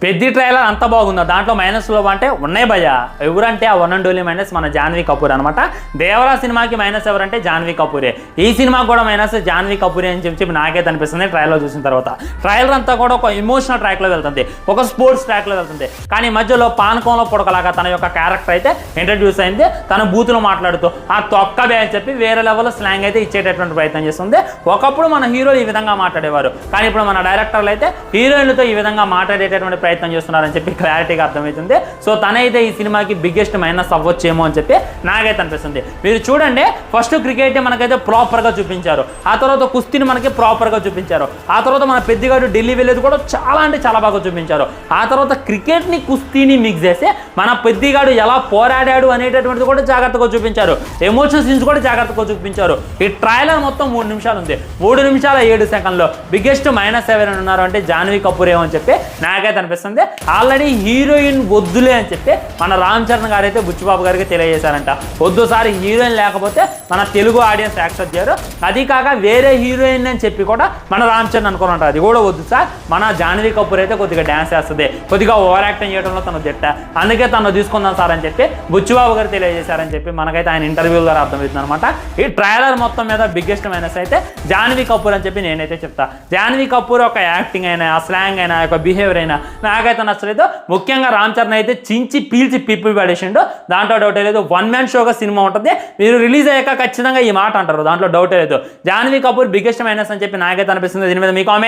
పెద్ద ట్రైలర్ అంత బాగుందా, దాంట్లో మైనస్లో అంటే ఉన్నాయి భయ్య. ఎవరంటే ఆ వన్ అండ్ ఓన్లీ మైనస్ మన జాన్వీ కపూర్ అనమాట. దేవరా సినిమాకి మైనస్ ఎవరంటే జాన్వీ కపూరే. ఈ సినిమాకి కూడా మైనస్ జాన్వీ కపూరే అని చెప్పి నాకైతే అనిపిస్తుంది ట్రైలర్ చూసిన తర్వాత. ట్రైలర్ అంతా కూడా ఒక ఎమోషనల్ ట్రాక్లో వెళ్తుంది, ఒక స్పోర్ట్స్ ట్రాక్లో వెళ్తుంది. కానీ మధ్యలో పానకంలో పొడకలాగా తన యొక్క క్యారెక్టర్ అయితే ఇంట్రడ్యూస్ అయింది. తన బూతులు మాట్లాడుతూ ఆ తొక్కబే అని చెప్పి వేరే లెవెల్లో స్లాంగ్ అయితే ఇచ్చేటటువంటి ప్రయత్నం చేస్తుంది. ఒకప్పుడు మన హీరోలు ఈ విధంగా మాట్లాడేవారు, కానీ ఇప్పుడు మన డైరెక్టర్లు అయితే హీరోయిన్లతో ఈ విధంగా మాట్లాడేటటువంటి ప్రయత్నం చేస్తున్నారని చెప్పి క్లారిటీగా అర్థమవుతుంది. సో తనైతే ఈ సినిమాకి బిగ్గెస్ట్ మైనస్ అవ్వచ్చేమో అని చెప్పి నాకైతే అనిపిస్తుంది. మీరు చూడండి, ఫస్ట్ క్రికెట్ మనకైతే ప్రాపర్గా చూపించారు, ఆ తర్వాత కుస్తీని మనకి ప్రాపర్గా చూపించారు, ఆ తర్వాత మన పెద్దగాడు ఢిల్లీ వెళ్ళేది కూడా చాలా అంటే చాలా బాగా చూపించారు. ఆ తర్వాత క్రికెట్ని కుస్తీని మిక్స్ చేసి మన పెద్దగాడు ఎలా పోరాడాడు అనేటటువంటిది కూడా జాగ్రత్తగా చూపించారు. ఎమోషనల్ సీన్స్ కూడా జాగ్రత్తగా చూపించారు. ఈ ట్రైలర్ మొత్తం 3 నిమిషాలు ఉంది, 3 నిమిషాల 7 సెకండ్లో బిగ్గెస్ట్ మైనస్ ఎవరైనా ఉన్నారు అంటే జాన్వీ కపూర్ ఏమో అని చెప్పి నాకైతే అనిపిస్తుంది. ఆల్రెడీ హీరోయిన్ వద్దులే అని చెప్పి మన రామ్ చరణ్ గారు అయితే బుచ్చిబాబు గారికి తెలియజేశారంట. వద్దుసారి హీరోయిన్ లేకపోతే మన తెలుగు ఆడియన్స్ యాక్సెప్ట్ చేయరు, అది కాక వేరే హీరోయిన్ అని చెప్పి కూడా మన రామ్ చరణ్ అనుకున్నట్టు అది కూడా వద్దు సార్, మన జాన్వీ కపూర్ అయితే కొద్దిగా డ్యాన్స్ చేస్తుంది, కొద్దిగా ఓవర్ యాక్టింగ్ చేయడంలో తను దిట్ట, అందుకే తను తీసుకుందాం సార్ అని చెప్పి బుచ్చిబాబు గారు తెలియజేశారని చెప్పి మనకైతే ఆయన ఇంటర్వ్యూ ద్వారా అర్థమవుతుంది అనమాట. ఈ ట్రైలర్ మొత్తం మీద బిగ్గెస్ట్ మైనస్ అయితే జాన్వీ కపూర్ అని చెప్పి నేనైతే చెప్తా. జాన్వీ కపూర్ ఒక యాక్టింగ్ అయినా, ఆ స్లాంగ్ అయినా, ఒక బిహేవియర్ అయినా నాకైతే నచ్చలేదు. ముఖ్యంగా రామ్ చరణ్ అయితే చించి పీల్చి పిప్పి పడేసిండు, దాంట్లో డౌటే లేదు. 1 మ్యాన్ షోగా సినిమా ఉంటుంది, మీరు రిలీజ్ అయ్యాక ఖచ్చితంగా ఈ మాట అంటారు, దాంట్లో డౌటే లేదు. జాన్వీ కపూర్ బిగ్గెస్ట్ మైనస్ అని చెప్పి నాకైతే అనిపిస్తుంది. దీని మీద మీ కామెంట్.